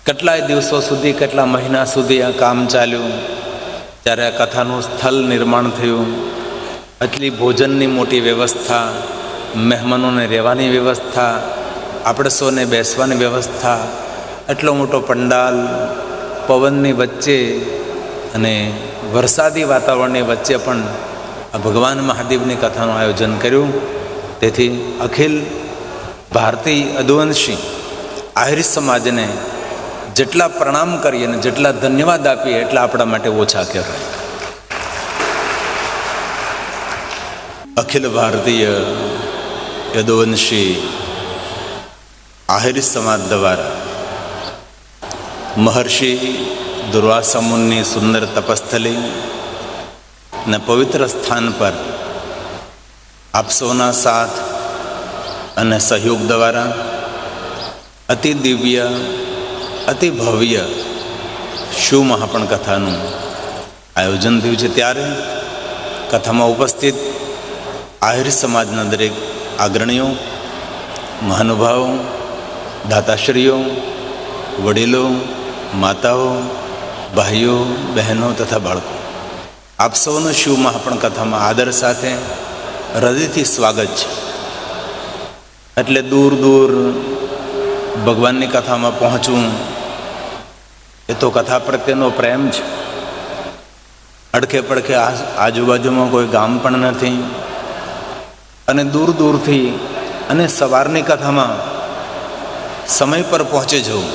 કેટલાય દિવસો સુધી, કેટલા મહિના સુધી આ કામ ચાલ્યું. ત્યારે આ કથાનું સ્થળ નિર્માણ થયું. આટલી ભોજનની મોટી વ્યવસ્થા, મહેમાનોને રહેવાની વ્યવસ્થા, આપણે સૌને બેસવાની વ્યવસ્થા, એટલો મોટો પંડાલ, પવનની વચ્ચે અને વરસાદી વાતાવરણની વચ્ચે પણ આ ભગવાન મહાદેવની કથાનું આયોજન કર્યું. તેથી અખિલ ભારતીય અદુવંશી આહિર સમાજને જેટલા પ્રણામ કરીએ અને જેટલા ધન્યવાદ આપીએ એટલા આપણા માટે ઓછા કહેવાય. અખિલ ભારતીય યદુવંશી આહિર સમાજ દ્વારા મહર્ષિ દુર્વાસા મુનિની સુંદર તપસ્થલી અને પવિત્ર સ્થાન પર આપ સૌના સાથ અને સહયોગ દ્વારા અતિ દિવ્ય, અતિ ભવ્ય શિવ મહાપણ કથાનું આયોજન થયું છે. ત્યારે કથામાં ઉપસ્થિત આહિર સમાજના દરેક અગ્રણીઓ, મહાનુભાવો, દાતાશ્રીઓ, વડીલો, માતાઓ, ભાઈઓ, બહેનો તથા બાળકો, આપ સૌનું શિવ મહાપણ કથામાં આદર સાથે હૃદયથી સ્વાગત છે. એટલે દૂર દૂર ભગવાનની કથામાં પહોંચવું એ તો કથા પ્રત્યેનો પ્રેમ છે. અડખે પડખે આજુબાજુમાં કોઈ ગામ પણ નથી અને દૂર દૂરથી અને સવારની કથામાં સમય પર પહોંચે જવું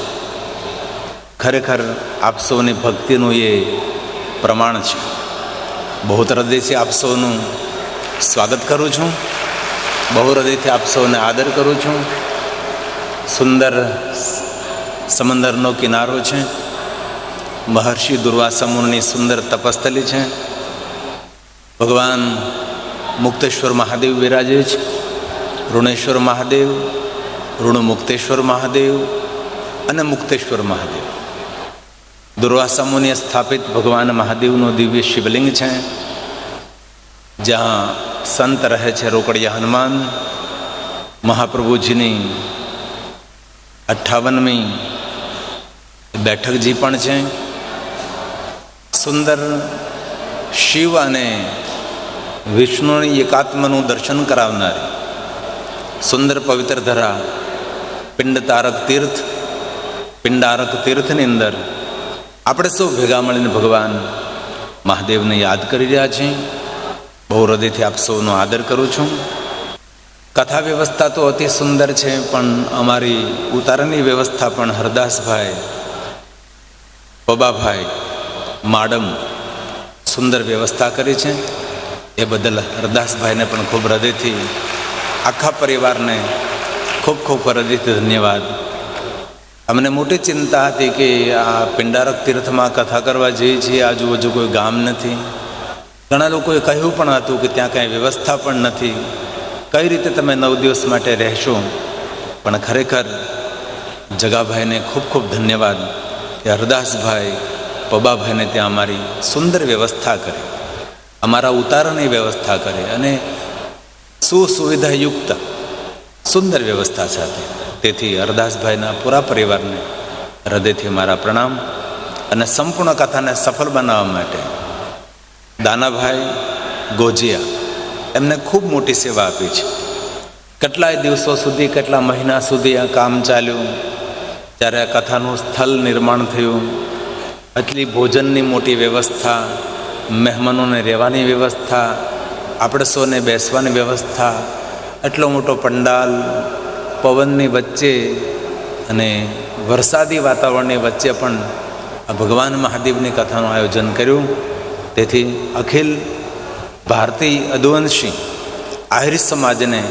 ખરેખર આપ સૌની ભક્તિનું એ પ્રમાણ છે. બહુ હૃદયથી આપ સૌનું સ્વાગત કરું છું, બહુ હૃદયથી આપ સૌને આદર કરું છું. સુંદર સમંદરનો કિનારો છે, મહર્ષિ દુર્વાસા મુનિની સુંદર તપસ્થલી છે. ભગવાન મુક્તેશ્વર મહાદેવ વિરાજે છે. ઋણેશ્વર મહાદેવ, ઋણ મુક્તેશ્વર મહાદેવ અને મુક્તેશ્વર મહાદેવ. દુર્વાસા મુનિએ સ્થાપિત ભગવાન મહાદેવનું દિવ્ય શિવલિંગ છે, જ્યાં સંત રહે છે રોકડિયા હનુમાન. મહાપ્રભુજીની 58મી બેઠકજી પણ છે. સુંદર શિવ અને વિષ્ણુની એકાત્મનું દર્શન કરાવનારી સુંદર પવિત્ર ધરા પિંડતારક તીર્થ, પિંડારક તીર્થની અંદર આપણે સૌ ભેગા મળીને ભગવાન મહાદેવને યાદ કરી રહ્યા છીએ. બહુ હૃદયથી આપ સૌનો આદર કરું છું. કથા વ્યવસ્થા તો અતિ સુંદર છે, પણ અમારી ઉતારાની વ્યવસ્થા પણ હરદાસભાઈ, પબાભાઈ, માડમ સુંદર વ્યવસ્થા કરી છે. એ બદલ હરદાસભાઈને પણ ખૂબ હૃદયથી, આખા પરિવારને ખૂબ ખૂબ હૃદયથી ધન્યવાદ. અમને મોટી ચિંતા હતી કે આ પિંડારક તીર્થમાં કથા કરવા જઈએ છીએ, આજુબાજુ કોઈ ગામ નથી. ઘણા લોકોએ કહ્યું પણ હતું કે ત્યાં કાંઈ વ્યવસ્થા પણ નથી, કઈ રીતે તમે 9 દિવસ માટે રહેશો. પણ ખરેખર જગાભાઈને ખૂબ ખૂબ ધન્યવાદ કે હરદાસભાઈ, પબાભાઈને ત્યાં અમારી સુંદર વ્યવસ્થા કરી, અમારા ઉતારાની વ્યવસ્થા કરે અને સુસુવિધાયુક્ત સુંદર વ્યવસ્થા સાથે. તેથી હરદાસભાઈના પૂરા પરિવારને હૃદયથી મારા પ્રણામ. અને સંપૂર્ણ કથાને સફળ બનાવવા માટે દાનાભાઈ ગોજિયા એમને ખૂબ મોટી સેવા આપી છે. કેટલાય દિવસો સુધી, કેટલા મહિના સુધી આ કામ ચાલ્યું. ત્યારે આ કથાનું સ્થળ નિર્માણ થયું. આટલી ભોજનની મોટી વ્યવસ્થા, મહેમાનોને રહેવાની વ્યવસ્થા, આપણે સૌને બેસવાની વ્યવસ્થા, એટલો મોટો પંડાલ, પવનની વચ્ચે અને વરસાદી વાતાવરણની વચ્ચે પણ આ ભગવાન મહાદેવની કથાનું આયોજન કર્યું. તેથી અખિલ ભારતીય અદુવંશી આહિર સમાજને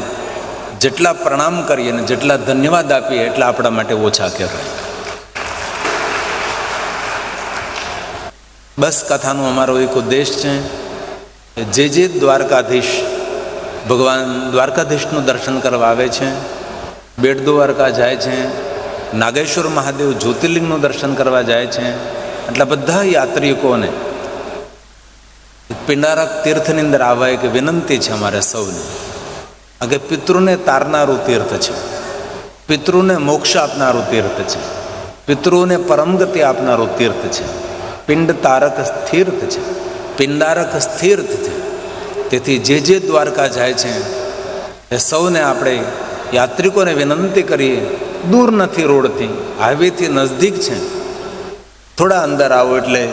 જેટલા પ્રણામ કરીએ અને જેટલા ધન્યવાદ આપીએ એટલા આપણા માટે ઓછા કહેવાય. બસ કથાનો અમારો એક ઉદ્દેશ છે, જે દ્વારકાધીશ ભગવાન દ્વારકાધીશનું દર્શન કરવા આવે છે, બેટ દ્વારકા જાય છે, નાગેશ્વર મહાદેવ જ્યોતિર્લિંગનું દર્શન કરવા જાય છે, એટલા બધા યાત્રિકોને પિંડારક તીર્થની અંદર આવવા એક વિનંતી છે અમારે સૌને. કે પિતૃને તારનારું તીર્થ છે, પિતૃને મોક્ષ આપનારું તીર્થ છે. પિતૃઓને પરમ ગતિ આપનારું તીર્થ છે. પિંડ તારક તીર્થ છે, પિંડારક તીર્થ છે. તેથી જે દ્વારકા જાય છે એ સૌને આપણે યાત્રિકોને વિનંતી કરીએ, દૂર નથી, રોડથી હાઈવેથી નજદીક છે. થોડા અંદર આવો એટલે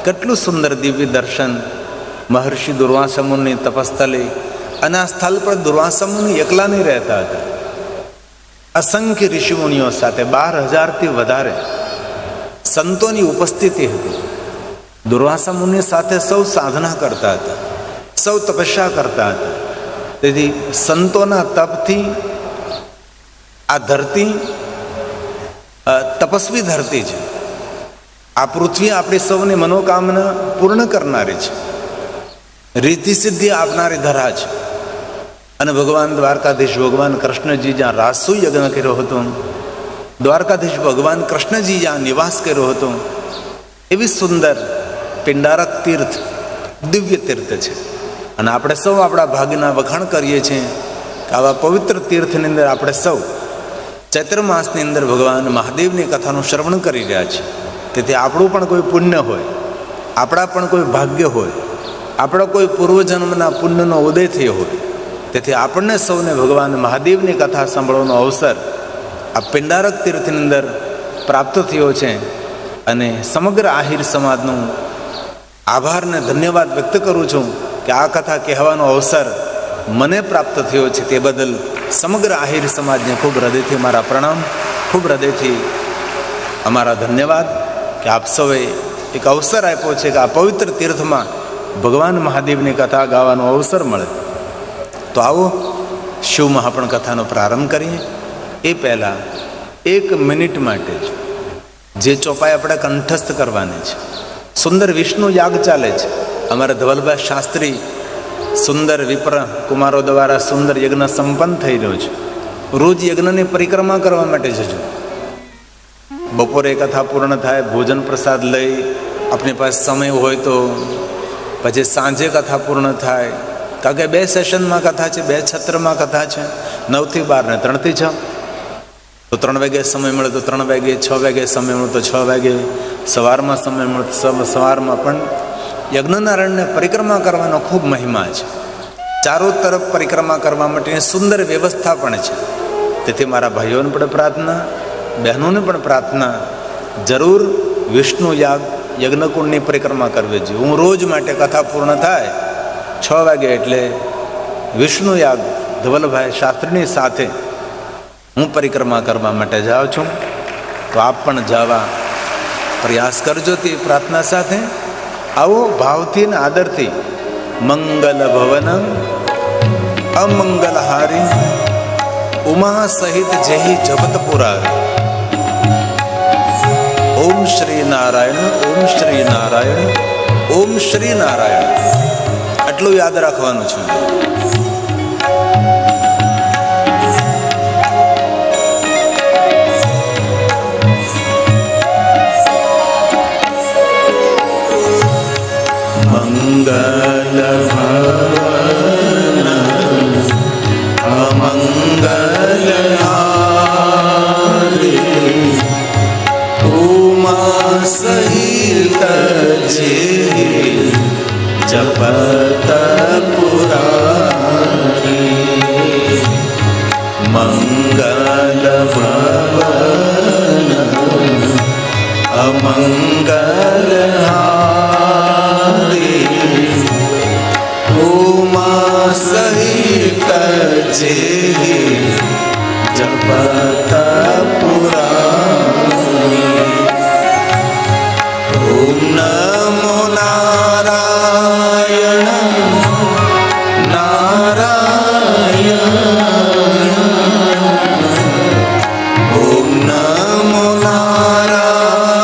કેટલું સુંદર દિવ્ય દર્શન. મહર્ષિ દુર્વાસા મુનિની તપસ્થલી, અને આ સ્થળ પર દુર્વાસા મુનિ એકલા નહીં રહેતા હતા. અસંખ્ય ઋષિમુનિઓ સાથે 12,000થી વધારે સંતોની ઉપસ્થિતિ હતી. દુર્વાસા મુનિ સાથે સૌ સાધના કરતા હતા, સૌ તપસ્યા કરતા હતા. તેથી સંતોના તપથી આ ધરતી તપસ્વી ધરતી છે. આ પૃથ્વી આપણી સૌની મનોકામના પૂર્ણ કરનારી છે, રીતિ સિદ્ધિ આપનારી ધરા છે. અને ભગવાન દ્વારકાધીશ ભગવાન કૃષ્ણજી જ્યાં રાસુ યજ્ઞ કર્યો હતો, દ્વારકાધીશ ભગવાન કૃષ્ણજી જ્યાં નિવાસ કર્યો હતો, એવી સુંદર પિંડારક તીર્થ દિવ્ય તીર્થ છે. અને આપણે સૌ આપણા ભાગ્યના વખાણ કરીએ છીએ કે આવા પવિત્ર તીર્થની અંદર આપણે સૌ ચૈત્ર માસની અંદર ભગવાન મહાદેવની કથાનું શ્રવણ કરી રહ્યા છીએ. તેથી આપણું પણ કોઈ પુણ્ય હોય, આપણા પણ કોઈ ભાગ્ય હોય, આપણા કોઈ પૂર્વજન્મના પુણ્યનો ઉદય થયો હોય, તેથી આપણને સૌને ભગવાન મહાદેવની કથા સાંભળવાનો અવસર આ પિંડારક તીર્થની અંદર પ્રાપ્ત થયો છે. અને સમગ્ર આહિર સમાજનું આભાર ને ધન્યવાદ વ્યક્ત કરું છું કે આ કથા કહેવાનો અવસર મને પ્રાપ્ત થયો છે. તે બદલ સમગ્ર આહિર સમાજને ખૂબ હૃદયથી મારા પ્રણામ, ખૂબ હૃદયથી અમારા ધન્યવાદ કે આપ સૌએ એક અવસર આપ્યો છે કે આ પવિત્ર તીર્થમાં ભગવાન મહાદેવની કથા ગાવાનો અવસર મળે. તો આવો શિવ મહાપણ કથાનો પ્રારંભ કરીએ. એ પહેલાં 1 મિનિટ માટે જે ચોપાઈ આપણે કંઠસ્થ કરવાની છે, સુંદર વિષ્ણુ યાગ ચાલે છે. અમારા ધવલભાઈ શાસ્ત્રી સુંદર વિપ્ર કુમારો દ્વારા સુંદર યજ્ઞ સંપન્ન થઈ રહ્યો છે. રોજ યજ્ઞની પરિક્રમા કરવા માટે જજો. બપોરે કથા પૂર્ણ થાય, ભોજન પ્રસાદ લઈ, આપણી પાસે સમય હોય તો પછી સાંજે કથા પૂર્ણ થાય. કારણ કે 2 સેશનમાં કથા છે, 2 છત્રમાં કથા છે, 9 થી 12 ને 3 થી 6. તો 3 વાગે સમય મળે તો 3 વાગે, 6 વાગે સમય મળે તો 6 વાગે, સવારમાં સમય મળે તો સવારમાં. પણ યજ્ઞના રણને પરિક્રમા કરવાનો ખૂબ મહિમા છે. ચારો તરફ પરિક્રમા કરવા માટેની સુંદર વ્યવસ્થા પણ છે. તેથી મારા ભાઈઓને પણ પ્રાર્થના, બહેનોને પણ પ્રાર્થના, જરૂર વિષ્ણુ યાગ યજ્ઞકુંડની પરિક્રમા કરવી જોઈએ. હું રોજ માટે કથા પૂર્ણ થાય 6 વાગે એટલે વિષ્ણુ યાગ ધવલભાઈ શાસ્ત્રીની સાથે હું પરિક્રમા કરવા માટે જાઉં છું. તો આપ પણ જવા પ્રયાસ કરજો તે પ્રાર્થના સાથે. આવો ભાવથી ને આદરથી. મંગલ ભવનમ અમંગલહારી ઉમા સહિત જેહી જગત પુરારી. ઓમ શ્રી નારાયણ, ઓમ શ્રી નારાયણ, ઓમ શ્રી નારાયણ. આટલું યાદ રાખવાનું છે. મંગલ ભવન અમંગલહારી ઉમા સહિત જે જપત પુરારી. મંગલ ભવન અમંગલહારી ઉમા સહિત જે જપત પુરારી. ઓમ નમો નારાયણ નારાયણ. ઓમ નમો નારાયણ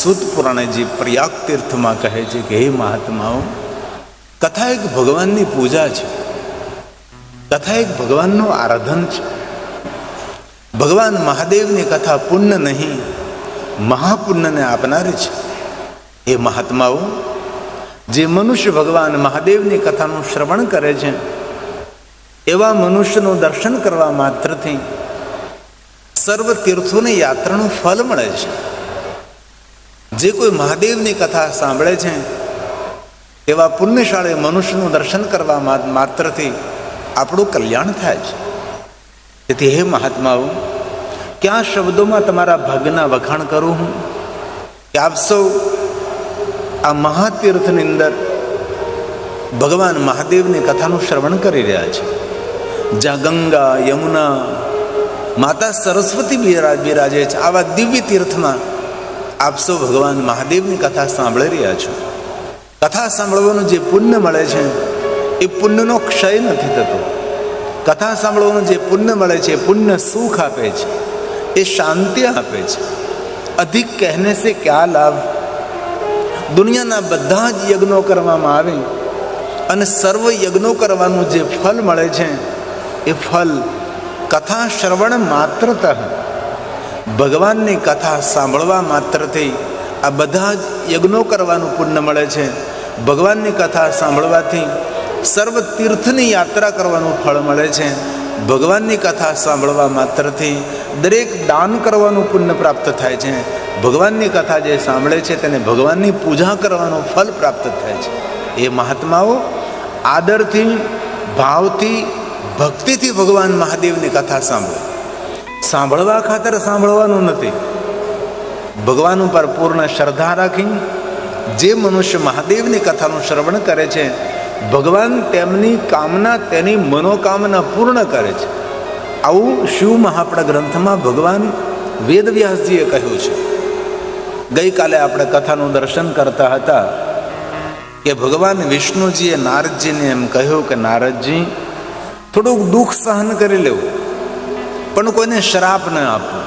સુત પુરાણજી પ્રયાગ તીર્થમાં કહે છે કે હે મહાત્માઓ, કથા એક ભગવાનની પૂજા છે, કથા એક ભગવાનનું આરાધન છે. ભગવાન મહાદેવની કથા પુણ્ય નહીં મહાપુણ્યને આપનારી છે. એ મહાત્માઓ, જે મનુષ્ય ભગવાન મહાદેવની કથાનું શ્રવણ કરે છે એવા મનુષ્યનું દર્શન કરવા માત્રથી સર્વ તીર્થોની યાત્રાનું ફળ મળે છે. જે કોઈ મહાદેવની કથા સાંભળે છે એવા પુણ્યશાળી મનુષ્યનું દર્શન કરવા માત્રથી આપણું કલ્યાણ થાય છે. તેથી હે મહાત્માઓ, ક્યાં શબ્દોમાં તમારા ભાગ્યના વખાણ કરું હું કે આપ સૌ આ મહાતીર્થની અંદર ભગવાન મહાદેવની કથાનું શ્રવણ કરી રહ્યા છે. જ્યાં ગંગા, યમુના, માતા સરસ્વતી બિરાજે છે, આવા દિવ્ય તીર્થમાં આપ સૌ ભગવાન મહાદેવની કથા સાંભળી રહ્યા છો. કથા સાંભળવાનું જે પુણ્ય મળે છે એ પુણ્યનો ક્ષય નથી થતો. કથા સાંભળવાનું જે પુણ્ય મળે છે એ પુણ્ય સુખ આપે છે, એ શાંતિ આપે છે. અધિક કહેને સે ક્યા લાભ. દુનિયાના બધા જ યજ્ઞો કરવામાં આવે અને સર્વ યજ્ઞો કરવાનું જે ફળ મળે છે એ ફળ કથા શ્રવણ માત્રતઃ, ભગવાનની કથા સાંભળવા માત્રથી આ બધા જ યજ્ઞો કરવાનું પુણ્ય મળે છે. ભગવાનની કથા સાંભળવાથી સર્વ તીર્થની યાત્રા કરવાનું ફળ મળે છે. ભગવાનની કથા સાંભળવા માત્રથી દરેક દાન કરવાનું પુણ્ય પ્રાપ્ત થાય છે. ભગવાનની કથા જે સાંભળે છે તેને ભગવાનની પૂજા કરવાનું ફળ પ્રાપ્ત થાય છે. એ મહાત્માઓ, આદરથી, ભાવથી, ભક્તિથી ભગવાન મહાદેવની કથા સાંભળો. સાંભળવા ખાતર સાંભળવાનું નથી, ભગવાન ઉપર પૂર્ણ શ્રદ્ધા રાખી જે મનુષ્ય મહાદેવની કથાનું શ્રવણ કરે છે ભગવાન તેમની કામના, તેની મનોકામના પૂર્ણ કરે છે. આવું શિવ મહાપડા ગ્રંથમાં ભગવાન વેદવ્યાસજીએ કહ્યું છે. ગઈકાલે આપણે કથાનું દર્શન કરતા હતા કે ભગવાન વિષ્ણુજીએ નારદજીને એમ કહ્યું કે નારદજી, થોડુંક દુઃખ સહન કરી લેવું, પણ કોઈને શ્રાપ ન આપવો.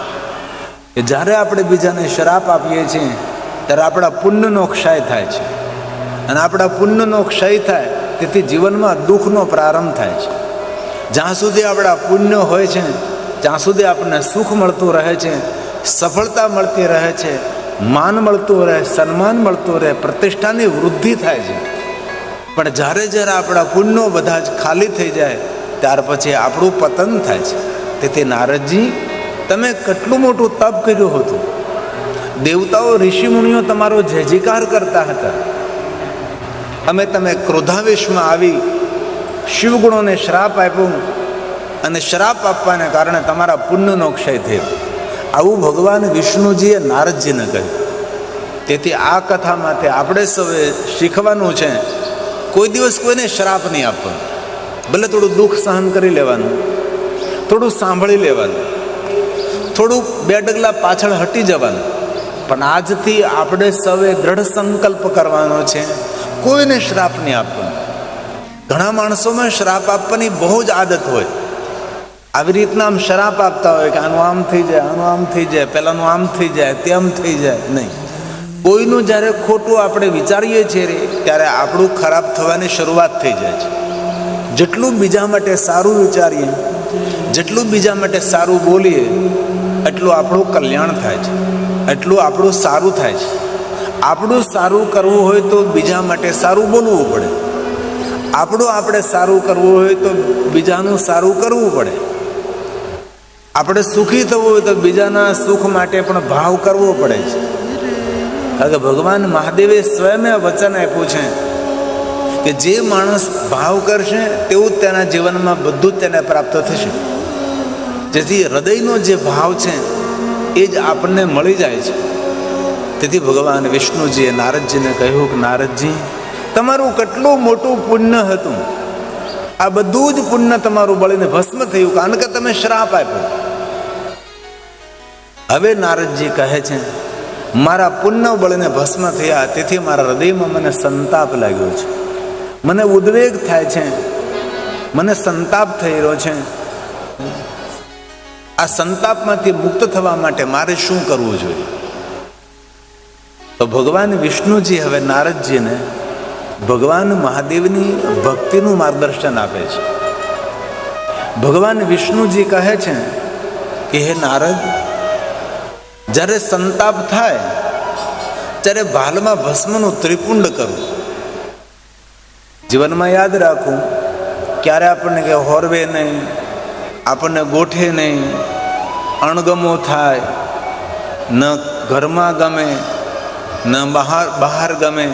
કે જ્યારે આપણે બીજાને શ્રાપ આપીએ છીએ ત્યારે આપણા પુણ્યનો ક્ષય થાય છે, અને આપણા પુણ્યનો ક્ષય થાય તેથી જીવનમાં દુઃખનો પ્રારંભ થાય છે. જ્યાં સુધી આપણા પુણ્ય હોય છે ત્યાં સુધી આપણને સુખ મળતું રહે છે, સફળતા મળતી રહે છે, માન મળતું રહે, સન્માન મળતું રહે, પ્રતિષ્ઠાની વૃદ્ધિ થાય છે. પણ જ્યારે જ્યારે આપણા પુણ્યો બધા જ ખાલી થઈ જાય ત્યાર પછી આપણું પતન થાય છે. તેથી નારદજી, તમે કેટલું મોટું તપ કર્યું હતું, દેવતાઓ ઋષિમુનિઓ તમારો જયજયકાર કરતા હતા, અમે તમે ક્રોધાવેશમાં આવી શિવગુણોને શ્રાપ આપ્યો અને શ્રાપ આપવાને કારણે તમારા પુણ્યનો ક્ષય થયો. આવું ભગવાન વિષ્ણુજીએ નારદજીને કહ્યું. તેથી આ કથામાંથી આપણે સૌએ શીખવાનું છે, કોઈ દિવસ કોઈને શ્રાપ નહીં આપવાનો. ભલે થોડું દુઃખ સહન કરી લેવાનું, થોડું સાંભળી લેવાનું, થોડું બે ડગલા પાછળ હટી જવાનું, પણ આજથી આપણે સૌએ દ્રઢ સંકલ્પ કરવાનો છે, કોઈને શ્રાપ નહીં આપવાનો. ઘણા માણસોમાં શ્રાપ આપવાની બહુ જ આદત હોય. આવી રીતના આમ શ્રાપ આપતા હોય કે આનું આમ થઈ જાય, આનું આમ થઈ જાય, પેલાનું આમ થઈ જાય, તેમ થઈ જાય. નહીં, કોઈનું જ્યારે ખોટું આપણે વિચારીએ છીએ ત્યારે આપણું ખરાબ થવાની શરૂઆત થઈ જાય છે. જેટલું બીજા માટે સારું વિચારીએ, જેટલું બીજા માટે સારું બોલીએ, એટલું આપણું કલ્યાણ થાય છે, એટલું આપણું સારું થાય છે. આપણું સારું કરવું હોય તો બીજા માટે સારું બોલવું પડે. આપણું આપણે સારું કરવું હોય તો બીજાનું સારું કરવું પડે. આપણે સુખી થવું હોય તો બીજાના સુખ માટે પણ ભાવ કરવો પડે છે. કારણ કે ભગવાન મહાદેવે સ્વયં વચન આપ્યું છે કે જે માણસ ભાવ કરશે તેવું જ તેના જીવનમાં બધું જ તેને પ્રાપ્ત થશે. જેથી હૃદયનો જે ભાવ છે એ જ આપણને મળી જાય છે. તેથી ભગવાન વિષ્ણુજીએ નારદજીને કહ્યું કે નારદજી, તમારું કેટલું મોટું પુણ્ય હતું, આ બધું જ પુણ્ય તમારું બળીને ભસ્મ થયું કારણ કે તમે શ્રાપ આપ્યો. હવે નારદજી કહે છે, મારા પુણ્ય બળીને ભસ્મ થયા, તેથી મારા હૃદયમાં મને સંતાપ લાગ્યો છે, મને ઉદ્વેગ થાય છે, મને સંતાપ થઈ રહ્યો છે. આ સંતાપમાંથી મુક્ત થવા માટે મારે શું કરવું જોઈએ? તો ભગવાન વિષ્ણુજી હવે નારદજીને ભગવાન મહાદેવની ભક્તિનું માર્ગદર્શન આપે છે. ભગવાન વિષ્ણુજી કહે છે કે હે નારદ, જ્યારે સંતાપ થાય ત્યારે ભાલમાં ભસ્મનું ત્રિપુંડ કરવું. જીવનમાં યાદ રાખવું, ક્યારે આપણને કે હોરવે નહીં, આપણને ગોઠે નહીં, અણગમો થાય, ન ઘરમાં ગમે, ન બહાર ગમે,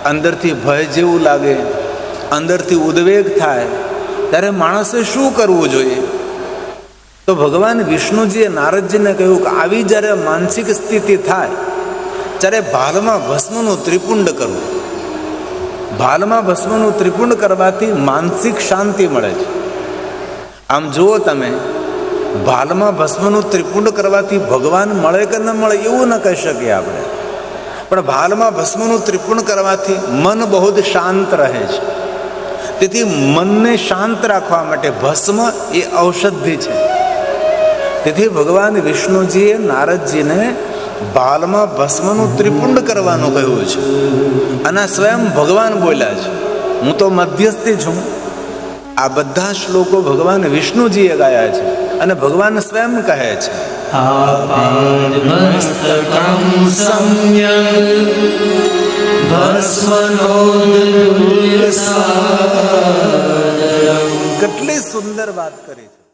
અંદરથી ભય જેવું લાગે, અંદરથી ઉદ્વેગ થાય, ત્યારે માણસે શું કરવું જોઈએ? તો ભગવાન વિષ્ણુજીએ નારદજીને કહ્યું કે આવી જ્યારે માનસિક સ્થિતિ થાય ત્યારે ભાલમાં ભસ્મનું ત્રિપુંડ કરવું. ભાલમાં ભસ્મનું ત્રિપુંડ કરવાથી માનસિક શાંતિ મળે છે. આમ જુઓ તમે, ભાલમાં ભસ્મનું ત્રિપુંડ કરવાથી ભગવાન મળે કે ન મળે એવું ન કહી શકીએ આપણે, પણ ભાલમાં ભસ્મનું ત્રિપુંડ કરવાથી મન બહુ જ શાંત રહે છે. તેથી મનને શાંત રાખવા માટે ભસ્મ એ ઔષધિ છે. તેથી ભગવાન વિષ્ણુજીએ નારદજીને ભાલમાં ભસ્મનું ત્રિપુંડ કરવાનું કહ્યું છે. અને સ્વયં ભગવાન બોલ્યા છે. હું તો મધ્યસ્થી છું. આ બધા શ્લોકો ભગવાન વિષ્ણુજીએ ગાયા છે અને ભગવાન સ્વયં કહે છે, કેટલી સુંદર વાત કરી છે.